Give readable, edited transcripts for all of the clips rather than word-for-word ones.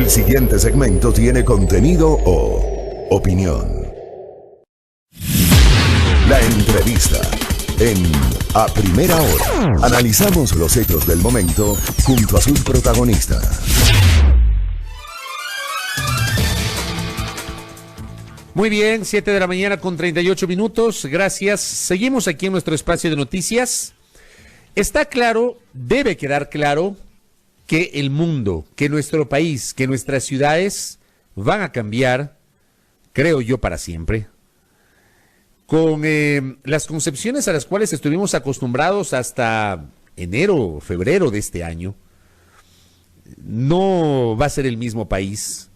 El siguiente segmento tiene contenido o opinión. La entrevista en A Primera Hora. Analizamos los hechos del momento junto a sus protagonistas. Muy bien, 7 de la mañana con 38 minutos. Gracias. Seguimos aquí en nuestro espacio de noticias. Está claro, debe quedar claro, que el mundo, que nuestro país, que nuestras ciudades van a cambiar, creo yo, para siempre. Con las concepciones a las cuales estuvimos acostumbrados hasta enero, febrero de este año, no va a ser el mismo país.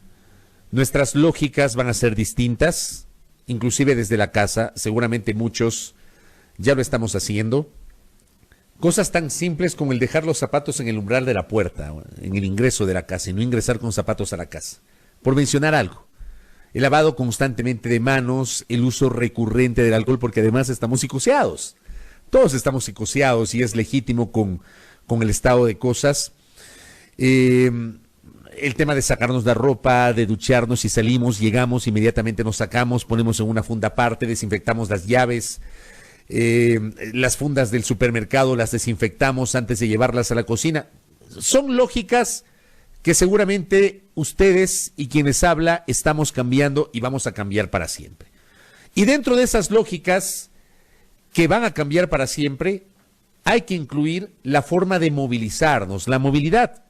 Nuestras lógicas van a ser distintas, inclusive desde la casa. Seguramente muchos ya lo estamos haciendo. Cosas tan simples como el dejar los zapatos en el umbral de la puerta, en el ingreso de la casa, y no ingresar con zapatos a la casa, por mencionar algo. El lavado constantemente de manos, el uso recurrente del alcohol, porque además estamos psicoseados. Todos estamos psicoseados y es legítimo con el estado de cosas. El tema de sacarnos la ropa, de ducharnos y salimos, llegamos, inmediatamente nos sacamos, ponemos en una funda aparte, desinfectamos las llaves, las fundas del supermercado las desinfectamos antes de llevarlas a la cocina. Son lógicas que seguramente ustedes y quienes habla estamos cambiando y vamos a cambiar para siempre. Y dentro de esas lógicas que van a cambiar para siempre, hay que incluir la forma de movilizarnos, la movilidad.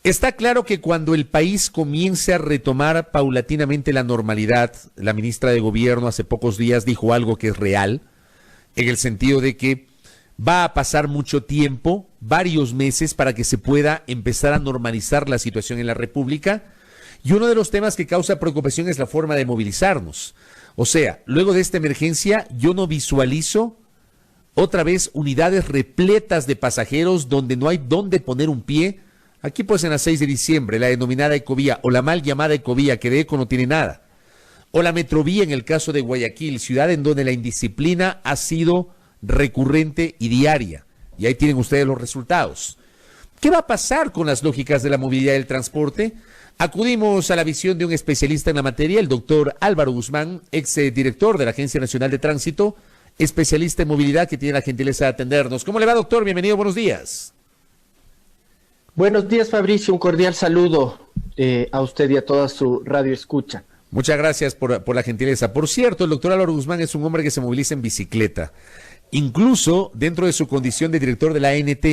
Está claro que cuando el país comience a retomar paulatinamente la normalidad, la ministra de Gobierno hace pocos días dijo algo que es real, en el sentido de que va a pasar mucho tiempo, varios meses, para que se pueda empezar a normalizar la situación en la República. Y uno de los temas que causa preocupación es la forma de movilizarnos. O sea, luego de esta emergencia, yo no visualizo otra vez unidades repletas de pasajeros donde no hay dónde poner un pie. Aquí pues en la 6 de diciembre, la denominada Ecovía, o la mal llamada Ecovía, que de eco no tiene nada. O la Metrovía en el caso de Guayaquil, ciudad en donde la indisciplina ha sido recurrente y diaria. Y ahí tienen ustedes los resultados. ¿Qué va a pasar con las lógicas de la movilidad y del transporte? Acudimos a la visión de un especialista en la materia, el doctor Álvaro Guzmán, ex director de la Agencia Nacional de Tránsito, especialista en movilidad, que tiene la gentileza de atendernos. ¿Cómo le va, doctor? Bienvenido, buenos días. Buenos días, Fabricio, un cordial saludo a usted y a toda su radio escucha. Muchas gracias por la gentileza. Por cierto, el doctor Álvaro Guzmán es un hombre que se moviliza en bicicleta. Incluso dentro de su condición de director de la ANT,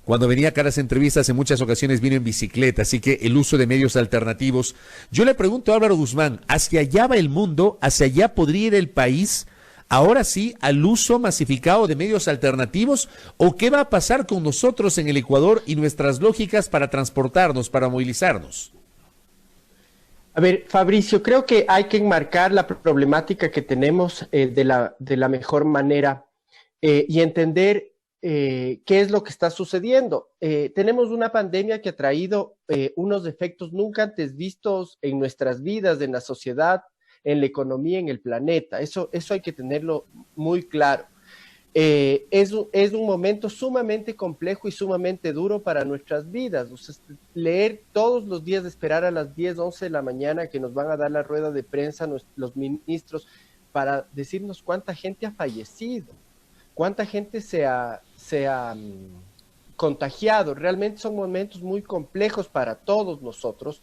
cuando venía acá a las entrevistas, en muchas ocasiones vino en bicicleta, así que el uso de medios alternativos. Yo le pregunto a Álvaro Guzmán, ¿hacia allá va el mundo? ¿Hacia allá podría ir el país? Ahora sí, al uso masificado de medios alternativos, ¿o qué va a pasar con nosotros en el Ecuador y nuestras lógicas para transportarnos, para movilizarnos? A ver, Fabricio, creo que hay que enmarcar la problemática que tenemos de la mejor manera y entender qué es lo que está sucediendo. Tenemos una pandemia que ha traído unos efectos nunca antes vistos en nuestras vidas, en la sociedad, en la economía, en el planeta. Eso hay que tenerlo muy claro. Es un momento sumamente complejo y sumamente duro para nuestras vidas. O sea, leer todos los días, esperar a las 10, 11 de la mañana que nos van a dar la rueda de prensa los ministros para decirnos cuánta gente ha fallecido, cuánta gente se ha contagiado. Realmente son momentos muy complejos para todos nosotros,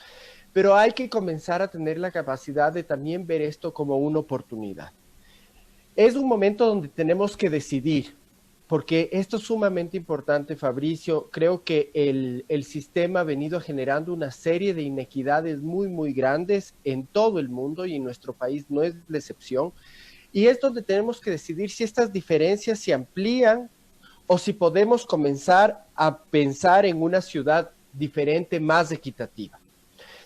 pero hay que comenzar a tener la capacidad de también ver esto como una oportunidad. Es un momento donde tenemos que decidir, porque esto es sumamente importante, Fabricio. Creo que el sistema ha venido generando una serie de inequidades muy, muy grandes en todo el mundo y en nuestro país no es la excepción. Y es donde tenemos que decidir si estas diferencias se amplían o si podemos comenzar a pensar en una ciudad diferente, más equitativa.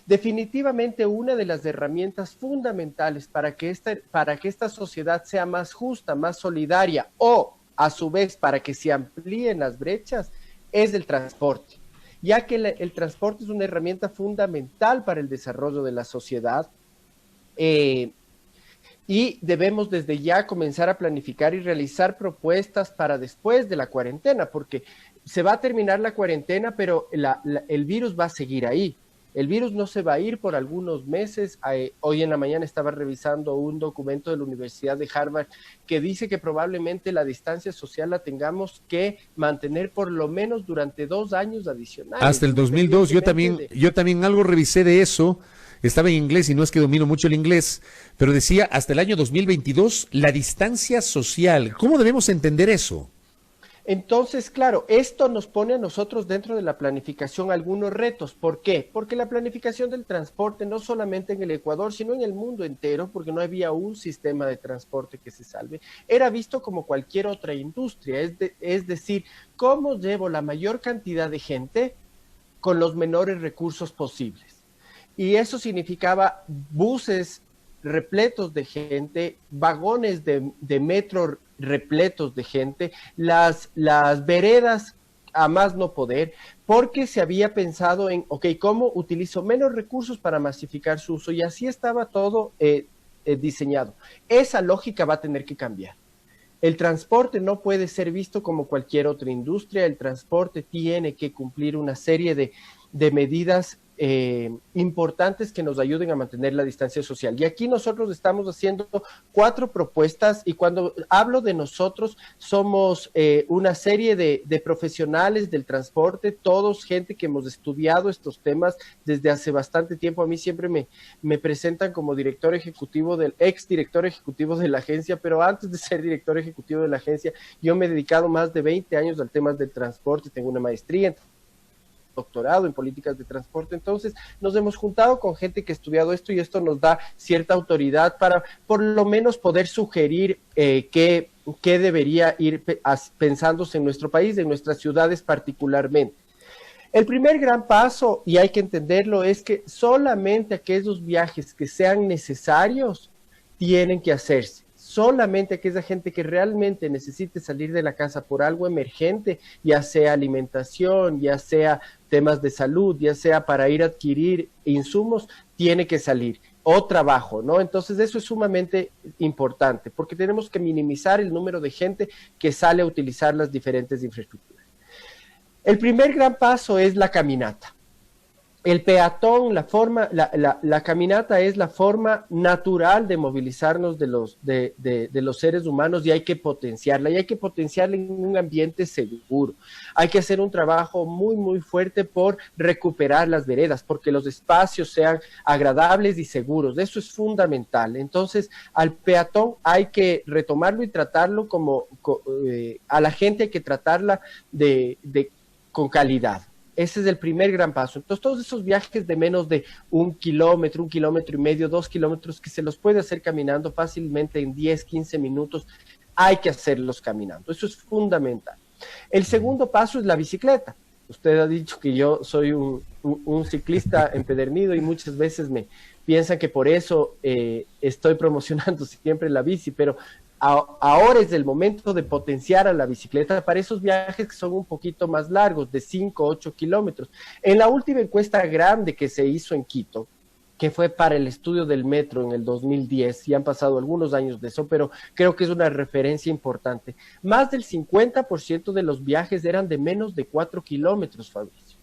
Definitivamente una de las herramientas fundamentales para que esta sociedad sea más justa, más solidaria o, a su vez, para que se amplíen las brechas, es el transporte, ya que el transporte es una herramienta fundamental para el desarrollo de la sociedad y debemos desde ya comenzar a planificar y realizar propuestas para después de la cuarentena, porque se va a terminar la cuarentena, pero el virus va a seguir ahí. El virus no se va a ir por algunos meses. Hoy en la mañana estaba revisando un documento de la Universidad de Harvard que dice que probablemente la distancia social la tengamos que mantener por lo menos durante 2 años adicionales. Hasta el 2002, yo también algo revisé de eso. Estaba en inglés y no es que domino mucho el inglés, pero decía hasta el año 2022 la distancia social. ¿Cómo debemos entender eso? Entonces, claro, esto nos pone a nosotros dentro de la planificación algunos retos. ¿Por qué? Porque la planificación del transporte, no solamente en el Ecuador, sino en el mundo entero, porque no había un sistema de transporte que se salve, era visto como cualquier otra industria. Es decir, ¿cómo llevo la mayor cantidad de gente con los menores recursos posibles? Y eso significaba buses repletos de gente, vagones de metro repletos de gente, las veredas a más no poder, porque se había pensado en, ok, ¿cómo utilizo menos recursos para masificar su uso? Y así estaba todo diseñado. Esa lógica va a tener que cambiar. El transporte no puede ser visto como cualquier otra industria. El transporte tiene que cumplir una serie de medidas importantes que nos ayuden a mantener la distancia social. Y aquí nosotros estamos haciendo 4 propuestas, y cuando hablo de nosotros, somos una serie de profesionales del transporte, todos gente que hemos estudiado estos temas desde hace bastante tiempo. A mí siempre me presentan como director ejecutivo ex director ejecutivo de la agencia, pero antes de ser director ejecutivo de la agencia, yo me he dedicado más de 20 años al tema del transporte, tengo una maestría en doctorado en políticas de transporte. Entonces nos hemos juntado con gente que ha estudiado esto, y esto nos da cierta autoridad para por lo menos poder sugerir qué debería ir pensándose en nuestro país, en nuestras ciudades particularmente. El primer gran paso, y hay que entenderlo, es que solamente aquellos viajes que sean necesarios tienen que hacerse. Solamente aquella gente que realmente necesite salir de la casa por algo emergente, ya sea alimentación, ya sea temas de salud, ya sea para ir a adquirir insumos, tiene que salir, o trabajo, ¿no? Entonces eso es sumamente importante, porque tenemos que minimizar el número de gente que sale a utilizar las diferentes infraestructuras. El primer gran paso es la caminata. El peatón, la caminata es la forma natural de movilizarnos de los seres humanos, y hay que potenciarla, en un ambiente seguro. Hay que hacer un trabajo muy, muy fuerte por recuperar las veredas, porque los espacios sean agradables y seguros. Eso es fundamental. Entonces, al peatón hay que retomarlo y tratarlo a la gente hay que tratarla con calidad. Ese es el primer gran paso. Entonces, todos esos viajes de menos de 1 kilómetro, 1,5 kilómetros, 2 kilómetros, que se los puede hacer caminando fácilmente en 10, 15 minutos, hay que hacerlos caminando. Eso es fundamental. El segundo paso es la bicicleta. Usted ha dicho que yo soy un ciclista empedernido, y muchas veces me piensan que por eso estoy promocionando siempre la bici, pero ahora es el momento de potenciar a la bicicleta para esos viajes que son un poquito más largos, de 5 o 8 kilómetros. En la última encuesta grande que se hizo en Quito, que fue para el estudio del metro en el 2010, y han pasado algunos años de eso, pero creo que es una referencia importante. Más del 50% de los viajes eran de menos de 4 kilómetros, Fabricio.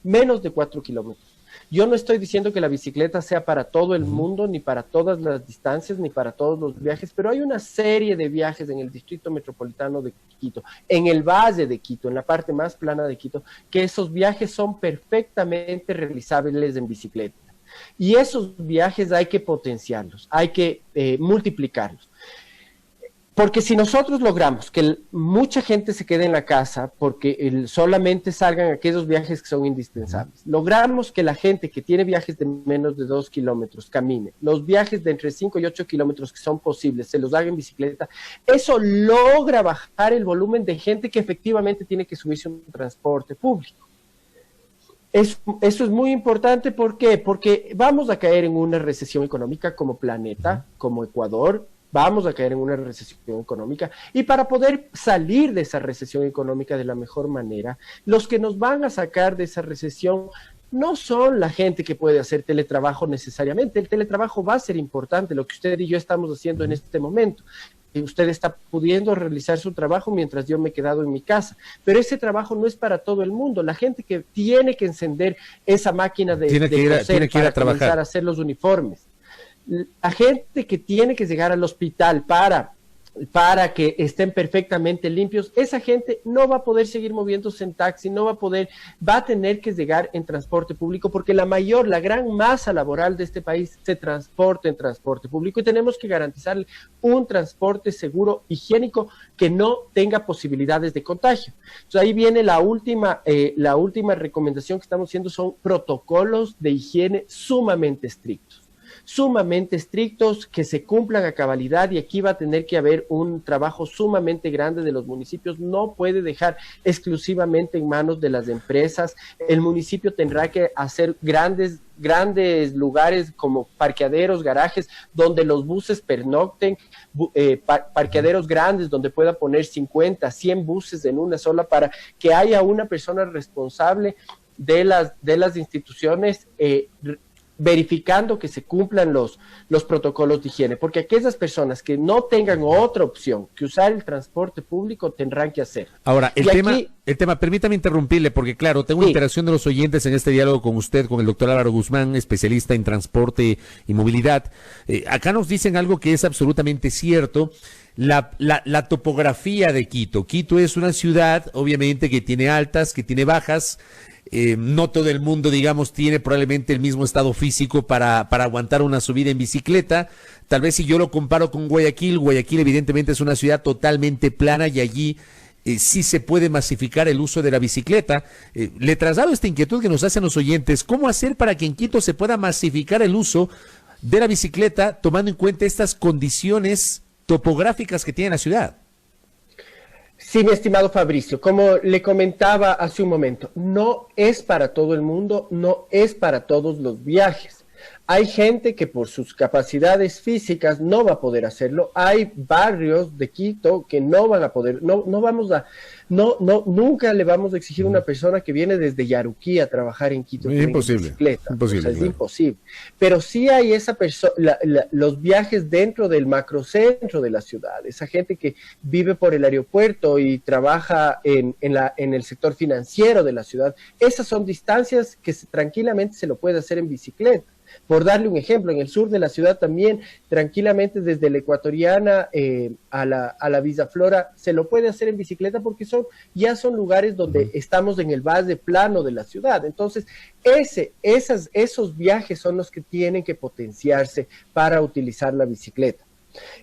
Menos de 4 kilómetros. Yo no estoy diciendo que la bicicleta sea para todo el mundo, ni para todas las distancias, ni para todos los viajes, pero hay una serie de viajes en el Distrito Metropolitano de Quito, en el Valle de Quito, en la parte más plana de Quito, que esos viajes son perfectamente realizables en bicicleta. Y esos viajes hay que potenciarlos, hay que multiplicarlos. Porque si nosotros logramos que mucha gente se quede en la casa, porque solamente salgan aquellos viajes que son indispensables, logramos que la gente que tiene viajes de menos de 2 kilómetros camine, los viajes de entre 5 y 8 kilómetros que son posibles, se los haga en bicicleta, eso logra bajar el volumen de gente que efectivamente tiene que subirse a un transporte público. Eso es muy importante. ¿Por qué? Porque vamos a caer en una recesión económica como planeta, como Ecuador. Vamos a caer en una recesión económica, y para poder salir de esa recesión económica de la mejor manera, los que nos van a sacar de esa recesión no son la gente que puede hacer teletrabajo necesariamente. El teletrabajo va a ser importante, lo que usted y yo estamos haciendo en este momento, usted está pudiendo realizar su trabajo mientras yo me he quedado en mi casa. Pero ese trabajo no es para todo el mundo. La gente que tiene que encender esa máquina de coser para comenzar a hacer los uniformes. La gente que tiene que llegar al hospital para que estén perfectamente limpios, esa gente no va a poder seguir moviéndose en taxi, va a tener que llegar en transporte público, porque la gran masa laboral de este país se transporta en transporte público y tenemos que garantizarle un transporte seguro, higiénico, que no tenga posibilidades de contagio. Entonces ahí viene la última recomendación que estamos haciendo, son protocolos de higiene sumamente estrictos, que se cumplan a cabalidad, y aquí va a tener que haber un trabajo sumamente grande de los municipios. No puede dejar exclusivamente en manos de las empresas. El municipio tendrá que hacer grandes lugares como parqueaderos, garajes, donde los buses pernocten, parqueaderos grandes donde pueda poner 50, 100 buses en una sola, para que haya una persona responsable de las instituciones, verificando que se cumplan los protocolos de higiene, porque aquellas personas que no tengan otra opción que usar el transporte público tendrán que hacer. Ahora, el tema, permítame interrumpirle, porque claro, tengo interacción de los oyentes en este diálogo con usted, con el doctor Álvaro Guzmán, especialista en transporte y movilidad. Acá nos dicen algo que es absolutamente cierto. La topografía de Quito. Quito es una ciudad, obviamente, que tiene altas, que tiene bajas. No todo el mundo, digamos, tiene probablemente el mismo estado físico para aguantar una subida en bicicleta. Tal vez si yo lo comparo con Guayaquil evidentemente es una ciudad totalmente plana, y allí sí se puede masificar el uso de la bicicleta. Le traslado esta inquietud que nos hacen los oyentes: ¿cómo hacer para que en Quito se pueda masificar el uso de la bicicleta, tomando en cuenta estas condiciones topográficas que tiene la ciudad? Sí, mi estimado Fabricio, como le comentaba hace un momento, no es para todo el mundo, no es para todos los viajes. Hay gente que por sus capacidades físicas no va a poder hacerlo. Hay barrios de Quito que no van a poder, nunca le vamos a exigir a una persona que viene desde Yaruquí a trabajar en Quito. Es imposible. Es imposible. Pero sí hay los viajes dentro del macrocentro de la ciudad. Esa gente que vive por el aeropuerto y trabaja en el sector financiero de la ciudad. Esas son distancias que tranquilamente se lo puede hacer en bicicleta. Por darle un ejemplo, en el sur de la ciudad también, tranquilamente desde la Ecuatoriana a la Villa Flora, se lo puede hacer en bicicleta, porque ya son lugares donde estamos en el base plano de la ciudad. Entonces, esos viajes son los que tienen que potenciarse para utilizar la bicicleta.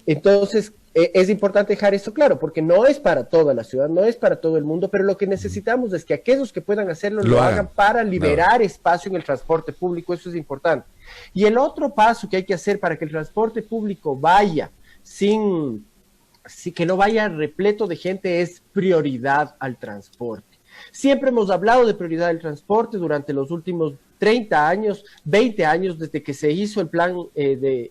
Entonces, es importante dejar esto claro, porque no es para toda la ciudad, no es para todo el mundo, pero lo que necesitamos es que aquellos que puedan hacerlo lo hagan para liberar espacio en el transporte público. Eso es importante. Y el otro paso que hay que hacer para que el transporte público vaya que no vaya repleto de gente, es prioridad al transporte. Siempre hemos hablado de prioridad del transporte durante los últimos 30 años, 20 años, desde que se hizo el plan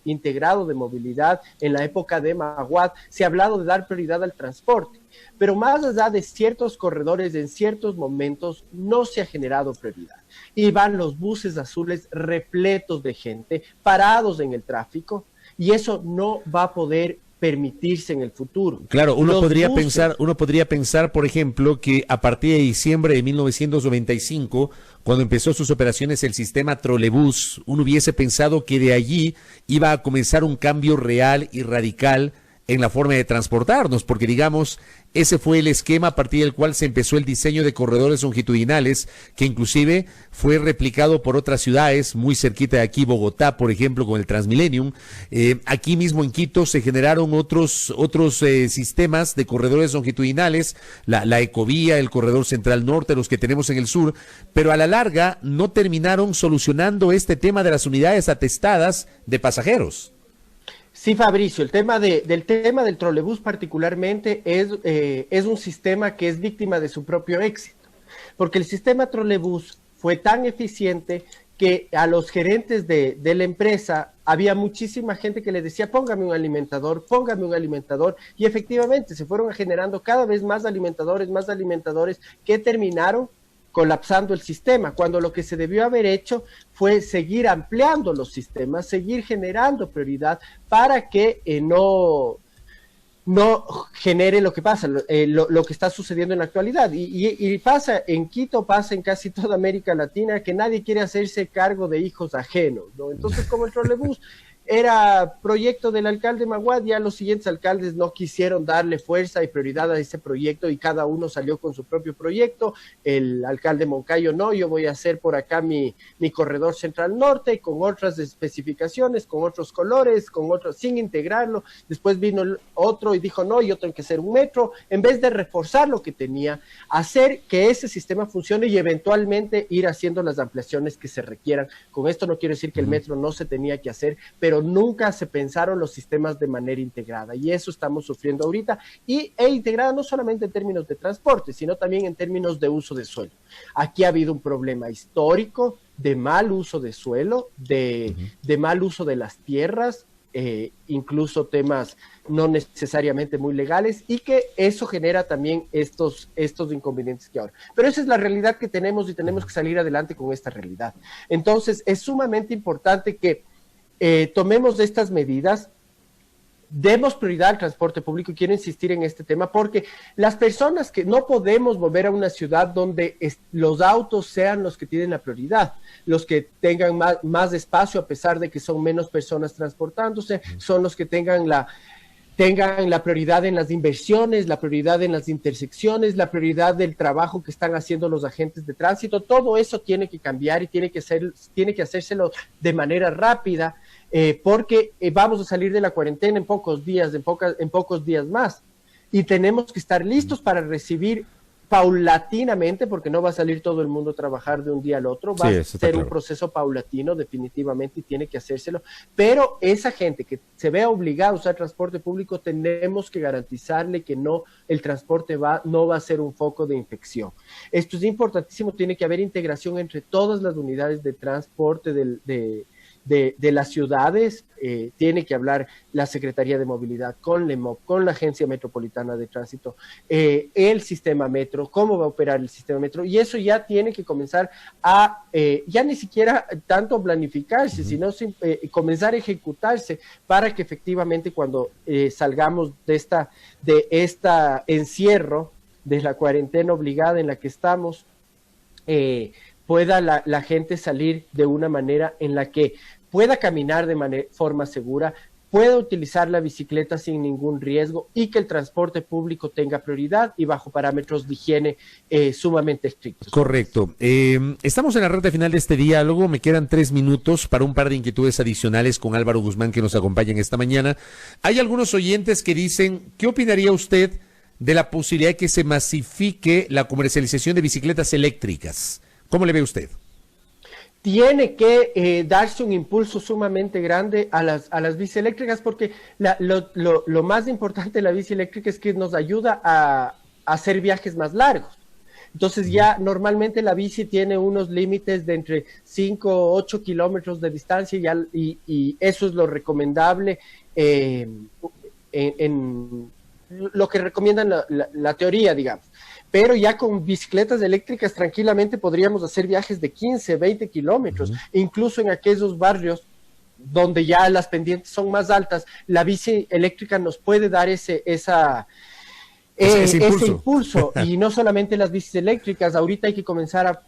integrado de movilidad en la época de Maguad. Se ha hablado de dar prioridad al transporte, pero más allá de ciertos corredores, en ciertos momentos no se ha generado prioridad. Y van los buses azules repletos de gente, parados en el tráfico, y eso no va a poder permitirse en el futuro. Claro, uno podría pensar, por ejemplo, que a partir de diciembre de 1995, cuando empezó sus operaciones el sistema trolebús, uno hubiese pensado que de allí iba a comenzar un cambio real y radical en la forma de transportarnos, porque digamos, ese fue el esquema a partir del cual se empezó el diseño de corredores longitudinales, que inclusive fue replicado por otras ciudades muy cerquita de aquí, Bogotá, por ejemplo, con el Transmillennium. Aquí mismo en Quito se generaron otros sistemas de corredores longitudinales, la Ecovía, el Corredor Central Norte, los que tenemos en el sur, pero a la larga no terminaron solucionando este tema de las unidades atestadas de pasajeros. Sí, Fabricio, el tema del trolebús particularmente es un sistema que es víctima de su propio éxito, porque el sistema trolebús fue tan eficiente que a los gerentes de la empresa había muchísima gente que le decía: póngame un alimentador, y efectivamente se fueron generando cada vez más alimentadores que terminaron colapsando el sistema, cuando lo que se debió haber hecho fue seguir ampliando los sistemas, seguir generando prioridad para que no genere lo que pasa, lo que está sucediendo en la actualidad. Y pasa en Quito, pasa en casi toda América Latina, que nadie quiere hacerse cargo de hijos ajenos, ¿no? Entonces, como el trolebús era proyecto del alcalde Maguad, ya los siguientes alcaldes no quisieron darle fuerza y prioridad a ese proyecto y cada uno salió con su propio proyecto. El alcalde Moncayo no, yo voy a hacer por acá mi corredor central norte con otras especificaciones, con otros colores, con otros, sin integrarlo. Después vino el otro y dijo no, yo tengo que hacer un metro, en vez de reforzar lo que tenía, hacer que ese sistema funcione y eventualmente ir haciendo las ampliaciones que se requieran. Con esto no quiero decir que el metro no se tenía que hacer, pero nunca se pensaron los sistemas de manera integrada y eso estamos sufriendo ahorita e integrada no solamente en términos de transporte, sino también en términos de uso de suelo. Aquí ha habido un problema histórico de mal uso de suelo, de mal uso de las tierras, incluso temas no necesariamente muy legales y que eso genera también estos inconvenientes que ahora. Pero esa es la realidad que tenemos y tenemos que salir adelante con esta realidad. Entonces es sumamente importante que tomemos estas medidas, demos prioridad al transporte público y quiero insistir en este tema porque las personas que no podemos volver a una ciudad donde los autos sean los que tienen la prioridad, los que tengan más espacio a pesar de que son menos personas transportándose, son los que tengan la prioridad en las inversiones, la prioridad en las intersecciones, la prioridad del trabajo que están haciendo los agentes de tránsito. Todo eso tiene que cambiar y tiene que hacérselo de manera rápida porque vamos a salir de la cuarentena en pocos días, en pocos días más. Y tenemos que estar listos para recibir paulatinamente, porque no va a salir todo el mundo a trabajar de un día al otro, va a ser un proceso paulatino definitivamente y tiene que hacérselo, pero esa gente que se vea obligada a usar transporte público tenemos que garantizarle que el transporte no va a ser un foco de infección. Esto es importantísimo, tiene que haber integración entre todas las unidades de transporte de las ciudades, tiene que hablar la Secretaría de Movilidad con LEMOP, con la Agencia Metropolitana de Tránsito, el sistema metro, cómo va a operar el sistema metro, y eso ya tiene que comenzar a, ya ni siquiera tanto planificarse, sino comenzar a ejecutarse para que efectivamente cuando salgamos de esta encierro, de la cuarentena obligada en la que estamos, pueda la gente salir de una manera en la que pueda caminar de forma segura, pueda utilizar la bicicleta sin ningún riesgo y que el transporte público tenga prioridad y bajo parámetros de higiene sumamente estrictos. Correcto. Estamos en la recta final de este diálogo. Me quedan 3 minutos para un par de inquietudes adicionales con Álvaro Guzmán, que nos acompaña esta mañana. Hay algunos oyentes que dicen, ¿qué opinaría usted de la posibilidad de que se masifique la comercialización de bicicletas eléctricas? ¿Cómo le ve usted? Tiene que darse un impulso sumamente grande a las bici eléctricas porque lo más importante de la bici eléctrica es que nos ayuda a hacer viajes más largos. Entonces ya normalmente la bici tiene unos límites de entre 5 o 8 kilómetros de distancia y eso es lo recomendable en lo que recomiendan la teoría, digamos. Pero ya con bicicletas eléctricas tranquilamente podríamos hacer viajes de 15, 20 kilómetros, incluso en aquellos barrios donde ya las pendientes son más altas, la bici eléctrica nos puede dar ese impulso. Y no solamente las bicis eléctricas, ahorita hay que comenzar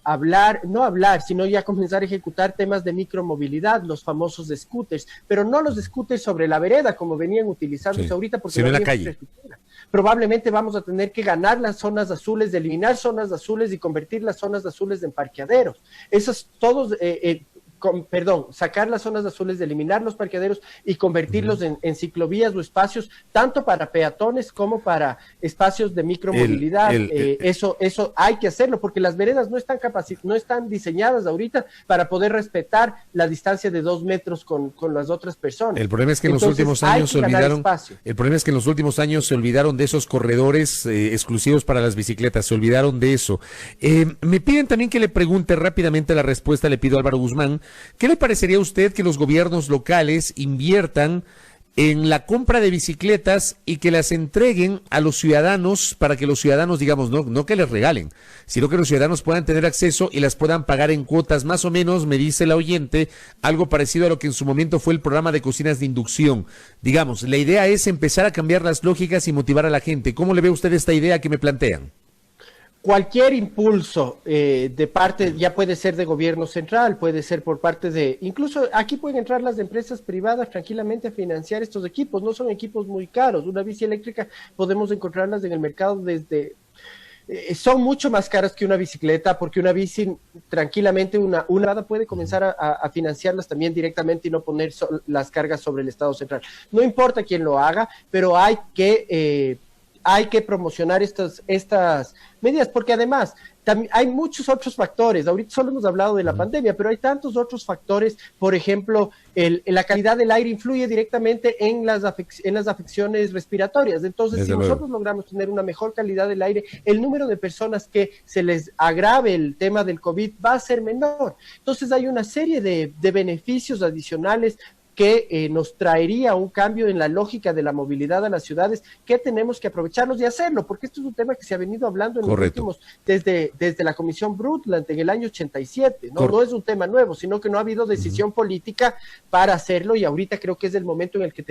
sino ya comenzar a ejecutar temas de micromovilidad, los famosos scooters, pero no los scooters sobre la vereda como venían utilizándose ahorita, porque no en la calle. Probablemente vamos a tener que ganar las zonas azules, eliminar zonas azules y convertir las zonas azules en parqueaderos. Esos todos... sacar las zonas azules, eliminar los parqueaderos y convertirlos en ciclovías o espacios, tanto para peatones como para espacios de micromovilidad. Eso hay que hacerlo, porque las veredas no están diseñadas ahorita para poder respetar la distancia de 2 metros con las otras personas. El problema es que en los últimos años se olvidaron de esos corredores exclusivos para las bicicletas, se olvidaron de eso. Me piden también que le pregunte rápidamente la respuesta, le pido a Álvaro Guzmán, ¿qué le parecería a usted que los gobiernos locales inviertan en la compra de bicicletas y que las entreguen a los ciudadanos para que los ciudadanos, digamos, no que les regalen, sino que los ciudadanos puedan tener acceso y las puedan pagar en cuotas, más o menos, me dice la oyente, algo parecido a lo que en su momento fue el programa de cocinas de inducción. Digamos, la idea es empezar a cambiar las lógicas y motivar a la gente. ¿Cómo le ve usted esta idea que me plantean? Cualquier impulso de parte, ya puede ser de gobierno central, puede ser por parte de, incluso aquí pueden entrar las empresas privadas tranquilamente a financiar estos equipos, no son equipos muy caros, una bici eléctrica podemos encontrarlas en el mercado desde, son mucho más caras que una bicicleta, porque una bici tranquilamente, una puede comenzar a financiarlas también directamente y no poner las cargas sobre el Estado central. No importa quién lo haga, pero hay que promocionar estas medidas, porque además hay muchos otros factores. Ahorita solo hemos hablado de la pandemia, pero hay tantos otros factores. Por ejemplo, la calidad del aire influye directamente en las afecciones respiratorias. Entonces, si nosotros logramos tener una mejor calidad del aire, el número de personas que se les agrave el tema del COVID va a ser menor. Entonces, hay una serie de beneficios adicionales que nos traería un cambio en la lógica de la movilidad a las ciudades, que tenemos que aprovecharnos y hacerlo, porque esto es un tema que se ha venido hablando en los últimos, desde la Comisión Brundtland en el año 87, ¿no? No es un tema nuevo, sino que no ha habido decisión política para hacerlo, y ahorita creo que es el momento en el que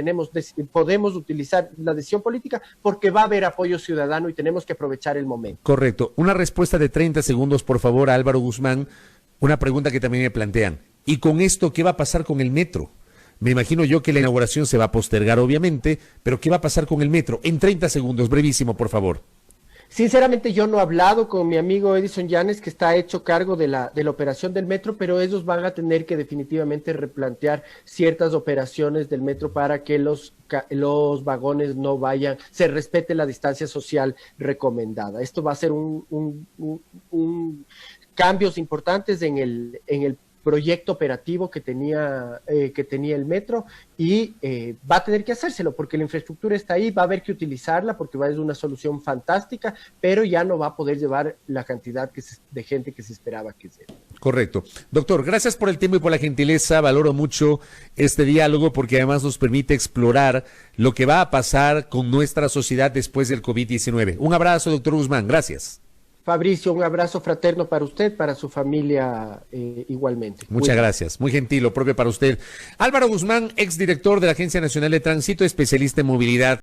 podemos utilizar la decisión política, porque va a haber apoyo ciudadano y tenemos que aprovechar el momento. Correcto. Una respuesta de 30 segundos, por favor, a Álvaro Guzmán. Una pregunta que también me plantean. ¿Y con esto qué va a pasar con el metro? Me imagino yo que la inauguración se va a postergar, obviamente, pero ¿qué va a pasar con el metro? En 30 segundos, brevísimo, por favor. Sinceramente, yo no he hablado con mi amigo Edison Llanes, que está hecho cargo de la operación del metro, pero ellos van a tener que definitivamente replantear ciertas operaciones del metro para que los vagones no vayan, se respete la distancia social recomendada. Esto va a ser cambios importantes en el proyecto operativo que tenía el metro, y va a tener que hacérselo porque la infraestructura está ahí, va a haber que utilizarla porque va a ser una solución fantástica, pero ya no va a poder llevar la cantidad de gente que se esperaba que sea. Correcto. Doctor, gracias por el tiempo y por la gentileza, valoro mucho este diálogo porque además nos permite explorar lo que va a pasar con nuestra sociedad después del COVID-19. Un abrazo, doctor Guzmán, gracias. Fabricio, un abrazo fraterno para usted, para su familia igualmente. Muchas gracias, muy gentil, lo propio para usted. Álvaro Guzmán, exdirector de la Agencia Nacional de Tránsito, especialista en movilidad.